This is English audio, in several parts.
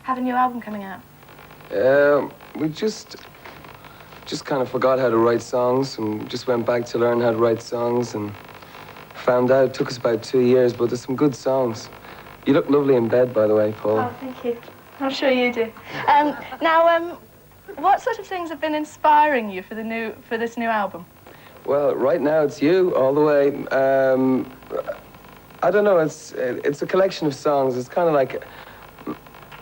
have a new album coming out? We just kind of forgot how to write songs and just went back to learn how to write songs and found out. It took us about 2 years, but there's some good songs. You look lovely in bed, by the way, Paul. Oh, thank you. I'm sure you do. Now, what sort of things have been inspiring you for this new album? Well, right now it's you all the way. I don't know. It's a collection of songs. It's kind of like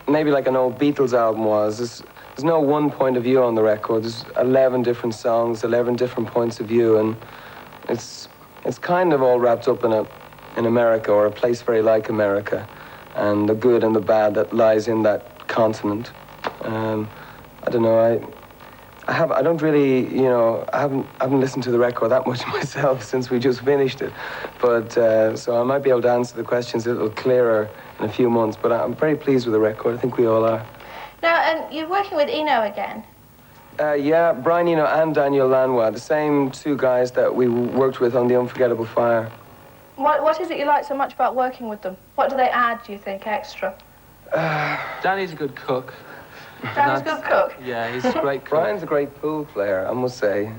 maybe like an old Beatles album was. There's no one point of view on the record. There's 11 different songs, 11 different points of view, and it's kind of all wrapped up in America, or a place very like America, and the good and the bad that lies in that continent. I don't know. I don't really, I haven't listened to the record that much myself since we just finished it. But, so I might be able to answer the questions a little clearer in a few months, but I'm very pleased with the record. I think we all are. Now, you're working with Eno again? Yeah, Brian Eno and Daniel Lanois, the same two guys that we worked with on The Unforgettable Fire. What is it you like so much about working with them? What do they add, do you think, extra? Danny's a good cook. Danny's a good cook? Yeah, he's a great cook. Brian's a great pool player, I must say.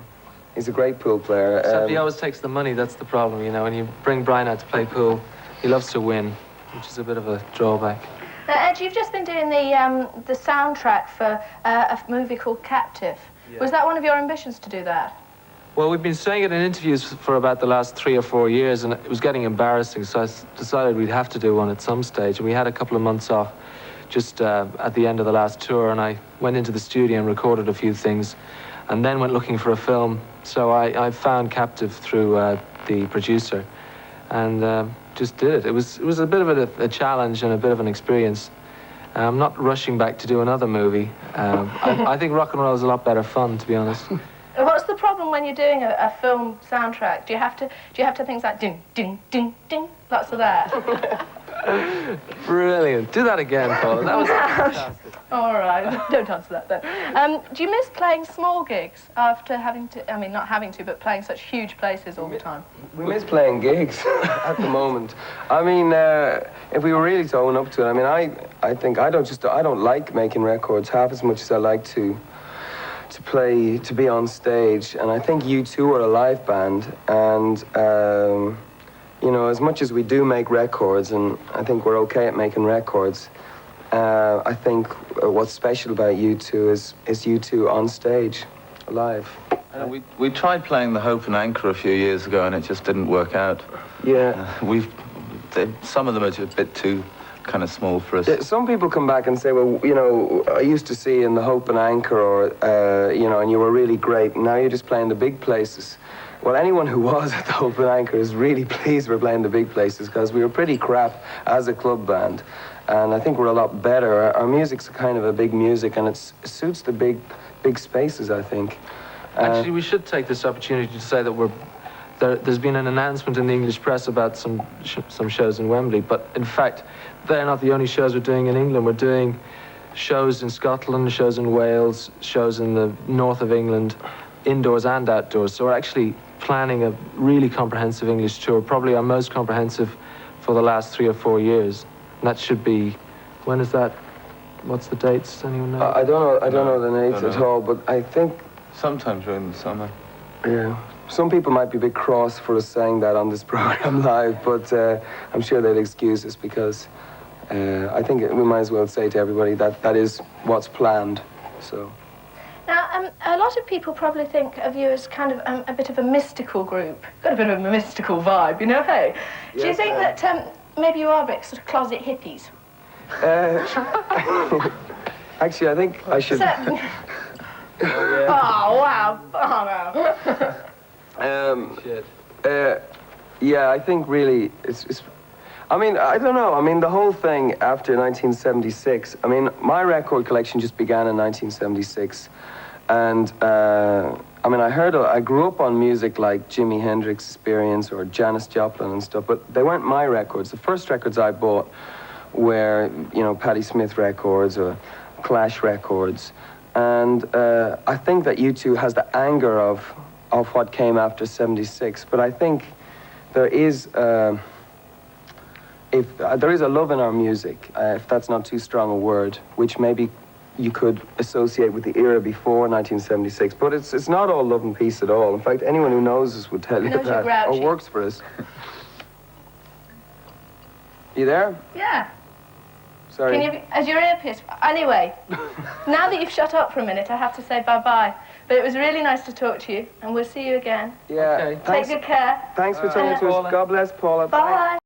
He's a great pool player. Except he always takes the money, that's the problem, When you bring Brian out to play pool, he loves to win, which is a bit of a drawback. Ed, you've just been doing the soundtrack for a movie called Captive. Yeah. Was that one of your ambitions to do that? Well, we've been saying it in interviews for about the last 3 or 4 years, and it was getting embarrassing, so I decided we'd have to do one at some stage, and we had a couple of months off just at the end of the last tour, and I went into the studio and recorded a few things, and then went looking for a film. So I found Captive through the producer, and just did it. It was a bit of a challenge and a bit of an experience. I'm not rushing back to do another movie. I think rock and roll is a lot better fun, to be honest. What's the problem when you're doing a film soundtrack? Do you have to things like ding, ding, ding, ding, lots of that? Brilliant. Do that again, Paula. That was fantastic. All right. Don't answer that then. Do you miss playing small gigs after having to, not having to, but playing such huge places all the time? We miss playing gigs at the moment. If we were really to own up to it, I think I don't like making records half as much as I like to play, to be on stage. And I think U2 are a live band, and as much as we do make records, and I think we're okay at making records, I think what's special about U2 is U2 on stage, live. We tried playing the Hope and Anchor a few years ago, and it just didn't work out. Yeah. Some of them are just a bit too kind of small for us. Yeah, some people come back and say, well, I used to see you in the Hope and Anchor, or, and you were really great, and now you're just playing the big places. Well, anyone who was at the Hope and Anchor is really pleased we're playing the big places, because we were pretty crap as a club band. And I think we're a lot better. Our music's kind of a big music, and it suits the big spaces, I think. Actually, we should take this opportunity to say that there's been an announcement in the English press about some shows in Wembley, but in fact, they're not the only shows we're doing in England. We're doing shows in Scotland, shows in Wales, shows in the north of England, indoors and outdoors. So we're actually planning a really comprehensive English tour, probably our most comprehensive for the last 3 or 4 years. And that should be, when is that? What's the dates? Anyone know? I don't know the dates at all, but I think sometimes during the summer. Yeah. Some people might be a bit cross for us saying that on this program live, but I'm sure they'll excuse us, because I think we might as well say to everybody that is what's planned. So. Now, a lot of people probably think of you as kind of a bit of a mystical group. Got a bit of a mystical vibe, hey? Yes, do you think that maybe you are a bit sort of closet hippies? Actually, I think I should... Oh, wow. Oh, no. Yeah, I think really it's... I don't know. The whole thing after 1976, my record collection just began in 1976. And, I grew up on music like Jimi Hendrix Experience or Janis Joplin and stuff, but they weren't my records. The first records I bought were, Patti Smith records or Clash records. And I think that U2 has the anger of what came after 76, but I think there is if there is a love in our music, if that's not too strong a word, which maybe you could associate with the era before 1976, but it's not all love and peace at all. In fact, anyone who knows us would tell you Knows you're that, or grouchy. works for us. You there? Yeah. Sorry. Can you, as your earpiece? Anyway, now that you've shut up for a minute, I have to say bye-bye. But it was really nice to talk to you, and we'll see you again. Yeah. Okay. Take Thanks. good care. Thanks for talking to us. Paula. God bless Paula. Bye.